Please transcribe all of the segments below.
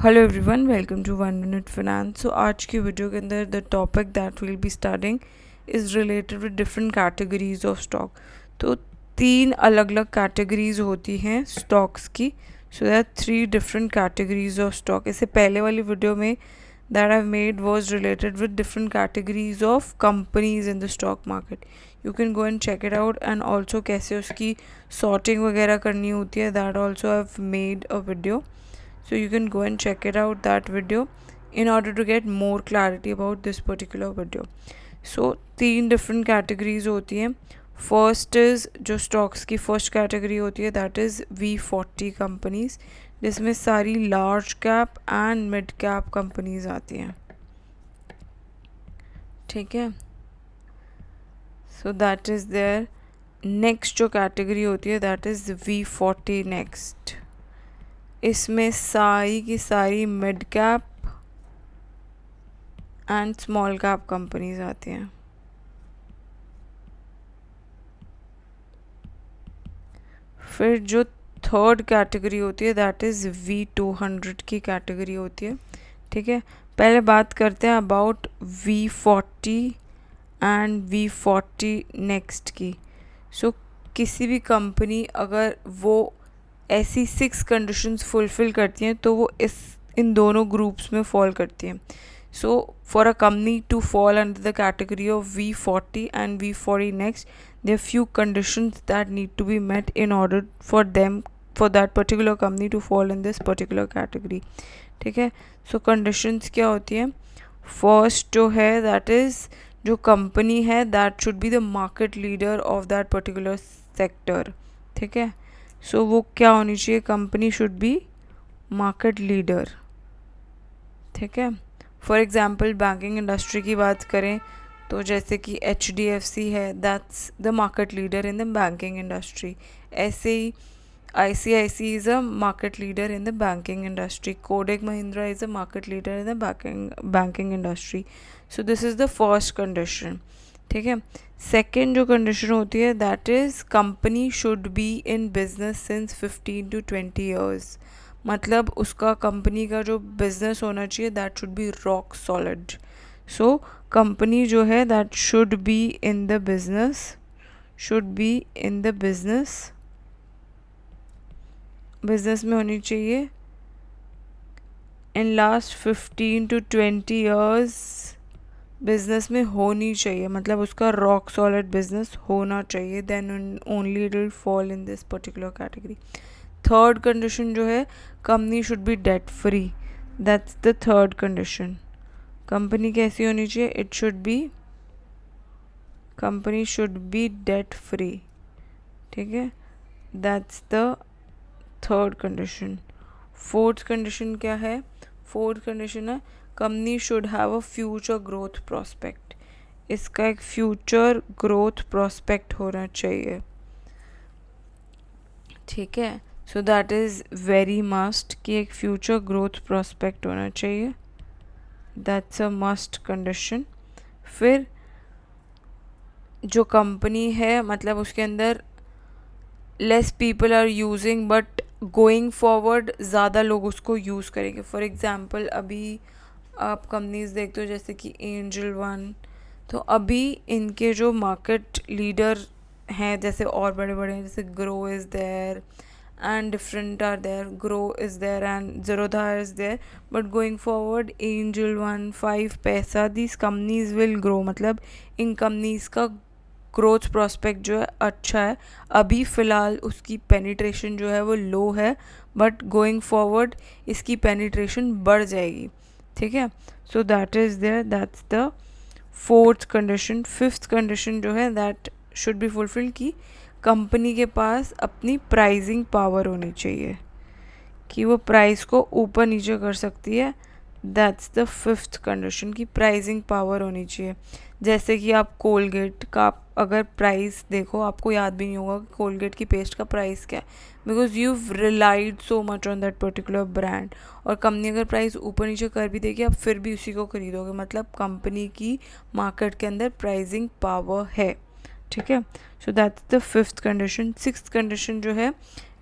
Hello everyone, welcome to 1 minute finance. So आज की video के अंदर the topic that will be starting is related with different categories of stock. तो 3 अलग अलग कैटेगरीज होती हैं स्टॉक्स की। So that 3 different categories of stock. इससे पहले वाली वीडियो में that I made was related with different categories of companies in the stock market. You can go and check it out and also कैसे उसकी sorting वगैरह करनी होती है, that also I have made a video. So you can go and check it out, that video, in order to get more clarity about this particular video. So 3 different categories होती हैं. First is जो stocks की first category होती है that is V40 companies, जिसमें सारी large cap and mid cap companies आती हैं. ठीक है, so that is there. Next जो कैटेगरी होती है दैट इज़ V40 नेक्स्ट. इसमें सारी की सारी mid cap and small cap companies आती हैं. फिर जो थर्ड कैटेगरी होती है दैट इज़ V200 की कैटेगरी होती है. ठीक है, पहले बात करते हैं about V40 and V40 next की. सो किसी भी कंपनी अगर वो ऐसी 6 कंडीशंस फुलफ़िल करती हैं तो वो इन दोनों ग्रुप्स में फॉल करती हैं. So for a company to fall under the category of V40 and V40 next, there are few conditions that need to be met in order for that particular company to fall in this particular category. ठीक है, सो conditions क्या होती हैं. First जो है that is जो company है that should be the market leader of that particular sector. ठीक है, सो वो क्या होनी चाहिए, company should B market leader. ठीक है, फॉर एग्जांपल बैंकिंग इंडस्ट्री की बात करें तो जैसे कि HDFC है, that's the market leader in the banking industry. ऐसे ही ICICI is a market leader in the banking industry. Kotak Mahindra is a market leader in the banking industry. So this is the first condition. ठीक है, second जो condition होती है that is company should be in business since 15 to 20 years. मतलब उसका company का जो business होना चाहिए that should B rock solid. So company जो है that should be in the business में होनी चाहिए in last 15 to 20 years. Business में होनी चाहिए, मतलब उसका रॉक सॉलिड बिजनेस होना चाहिए, then only it will fall in this particular category. Third condition जो है, company should be debt free. That's the third condition. Company कैसी होनी चाहिए, company should be debt free. ठीक है, that's the third condition. Fourth condition क्या है, fourth condition है company should have a future growth prospect. इसका एक फ्यूचर ग्रोथ प्रोस्पेक्ट होना चाहिए. ठीक है, so that is very must कि एक फ्यूचर ग्रोथ प्रोस्पेक्ट होना चाहिए. That's a must condition. फिर जो कंपनी है मतलब उसके अंदर less people are using but going forward ज़्यादा लोग उसको यूज़ करेंगे. फॉर एग्ज़ाम्पल अभी आप कंपनीज देखते हो जैसे कि एंजल वन, तो अभी इनके जो मार्केट लीडर हैं जैसे और बड़े बड़े हैं, जैसे grow is there and different are there. Grow is there and Zerodha is there, but going forward Angel One, 5paisa, these companies will grow. मतलब इन companies का ग्रोथ प्रोस्पेक्ट जो है अच्छा है. अभी फ़िलहाल उसकी पेनिट्रेशन जो है वो लो है, बट गोइंग फॉरवर्ड इसकी पेनिट्रेशन बढ़ जाएगी. ठीक है, so that is there, that's the fourth condition. Fifth condition जो है दैट शुड बी फुलफिल की कंपनी के पास अपनी प्राइसिंग पावर होनी चाहिए कि वो प्राइस को ऊपर नीचे कर सकती है. दैट्स द फिफ्थ कंडीशन की प्राइसिंग पावर होनी चाहिए. जैसे कि आप कोलगेट का अगर प्राइस देखो, आपको याद भी नहीं होगा कि कोलगेट की पेस्ट का प्राइस क्या है, because you relied so much on that particular brand. और कंपनी अगर प्राइस ऊपर नीचे कर भी देगी आप फिर भी उसी को खरीदोगे, मतलब कंपनी की मार्केट के अंदर प्राइसिंग पावर है. ठीक है, so that's the fifth condition. Sixth condition जो है,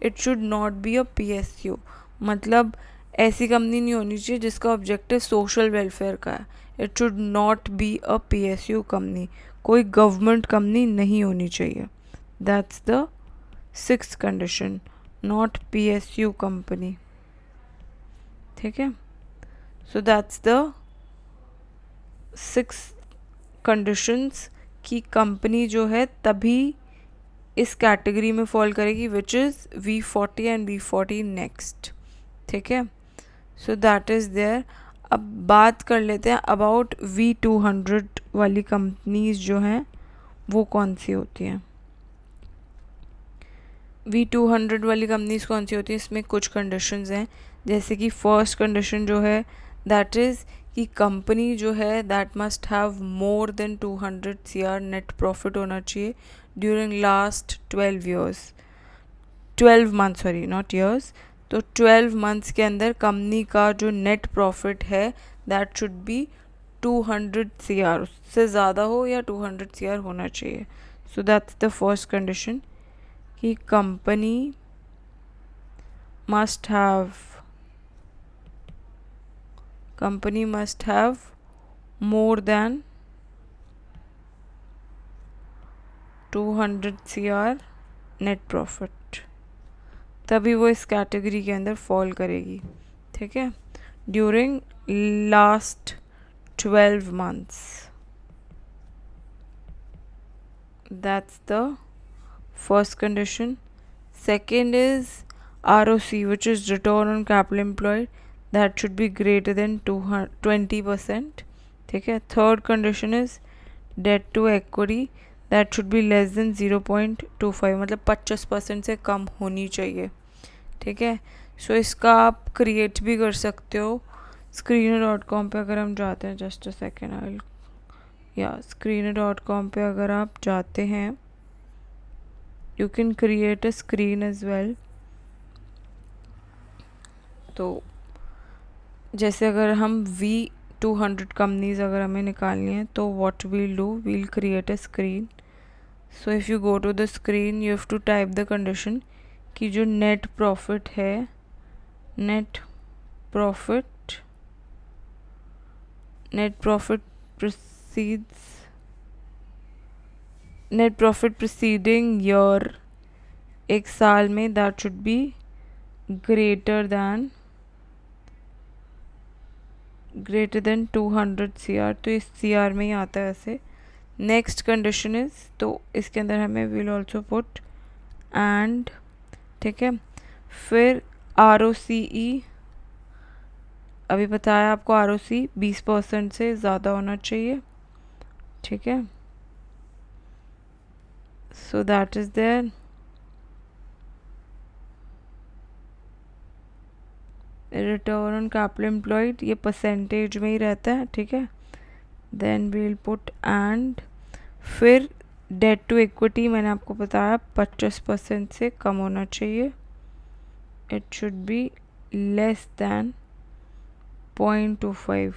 it should not be a PSU. मतलब ऐसी कंपनी नहीं होनी चाहिए जिसका ऑब्जेक्टिव सोशल वेलफेयर का है. It should not be a PSU company. कोई गवर्नमेंट कंपनी नहीं होनी चाहिए. That's the 6th condition, not PSU company. ठीक है. सो दैट्स द 6 कंडीशंस की कंपनी जो है तभी इस कैटेगरी में फॉल करेगी which is V40 and V40 next. ठीक है. So that is there. अब बात कर लेते हैं अबाउट V200 वाली कंपनीज जो हैं वो कौन सी होती हैं. V200 वाली कंपनीज कौन सी होती है, इसमें कुछ कंडीशंस हैं. जैसे कि फर्स्ट कंडीशन जो है दैट इज़ कि कंपनी जो है that must have more than 200 CR net profit होना चाहिए during last 12 months, sorry not years. तो 12 मंथ्स के अंदर कंपनी का जो नेट प्रॉफिट है दैट शुड बी 200 CR, उससे ज़्यादा हो या 200 CR होना चाहिए. So that's the first condition कि company must have more than 200 CR net profit, तभी वो इस कैटेगरी के अंदर फॉल करेगी. ठीक है. During last 12 months. That's the first condition. Second is ROC, which is return on capital employed, that should be greater than 20%. ठीक है. Third condition is debt to equity, that should be less than 0.25, मतलब 25% से कम होनी चाहिए. ठीक है. सो इसका आप क्रिएट भी कर सकते हो. Screener.com पे अगर हम जाते हैं, जस्ट अ सेकेंड, Screener.com पे अगर आप जाते हैं, you can create a screen as well. तो जैसे अगर हम V200 कंपनीज अगर हमें निकालनी है तो what we'll do, we'll create a screen. So if you go to the screen you have to type the condition कि जो नेट प्रॉफिट है, नेट प्रॉफिट प्रीसीडिंग ईयर, एक साल में, that should be greater than 200 CR. तो इस CR में ही आता है ऐसे. नेक्स्ट कंडीशन इज, तो इसके अंदर हमें विल ऑल्सो पुट एंड. ठीक है. फिर ROCE, अभी बताया आपको ROC 20% से ज़्यादा होना चाहिए. ठीक है. So that is there. Return on capital employed ये परसेंटेज में ही रहता है. ठीक है. Then we'll put and. फिर डेट टू इक्विटी मैंने आपको बताया 25% से कम होना चाहिए. It should be less than 0.25.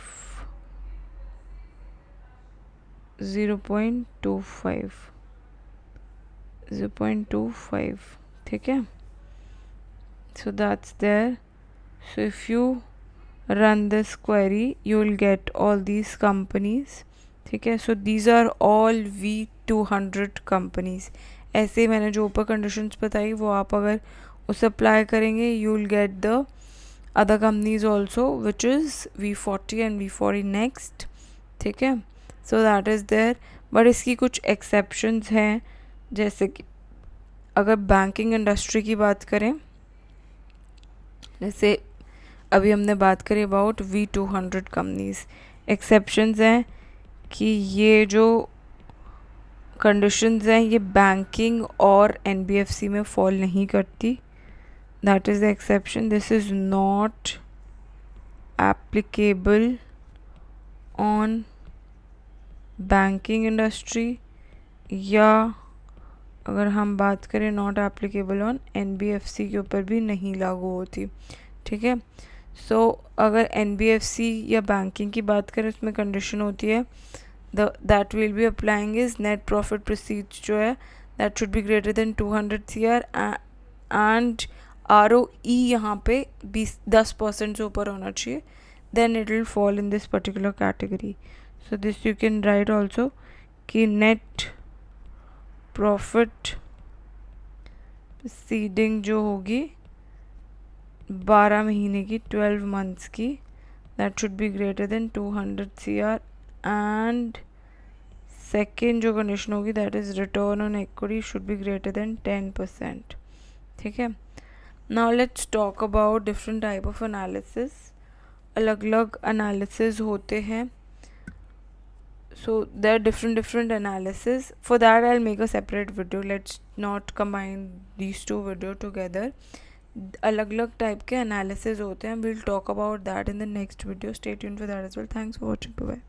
ठीक है. So that's there. So if you run this query you will get all these companies. ठीक है. So these are all V200 companies. ऐसे ही मैंने जो ऊपर कंडीशंस बताई वो आप अगर उसे अप्लाई करेंगे you will get the other companies also which is V40 and V40 next. ठीक है. So that is there. but इसकी कुछ exceptions हैं. जैसे कि अगर बैंकिंग इंडस्ट्री की बात करें, जैसे अभी हमने बात करी अबाउट V200 कंपनीज, एक्सेप्शंस हैं कि ये जो कंडीशंस हैं ये बैंकिंग और NBFC में फॉल नहीं करती. That is the exception. This is not applicable on banking industry, या अगर हम बात करें नॉट एप्लीकेबल ऑन NBFC के ऊपर भी नहीं लागू होती. ठीक है. सो अगर NBFC या बैंकिंग की बात करें उसमें कंडीशन होती है that will be applying is net profit proceeds जो है that should be greater than 200 CR and ROE यहाँ पे 10% से ऊपर होना चाहिए, then it will fall in this particular category. So this you can write also कि net profit preceding जो होगी 12 महीने की 12 months की, that should be greater than 200 CR, and second जो condition होगी that is return on equity should be greater than 10%. ठीक है. Now let's talk about different type of analysis. अलग अलग analysis होते हैं. So there are different analysis. For that I'll make a separate video. Let's not combine these two video together. अलग अलग type के analysis होते हैं. We'll talk about that in the next video. Stay tuned for that as well. Thanks for watching. Bye bye.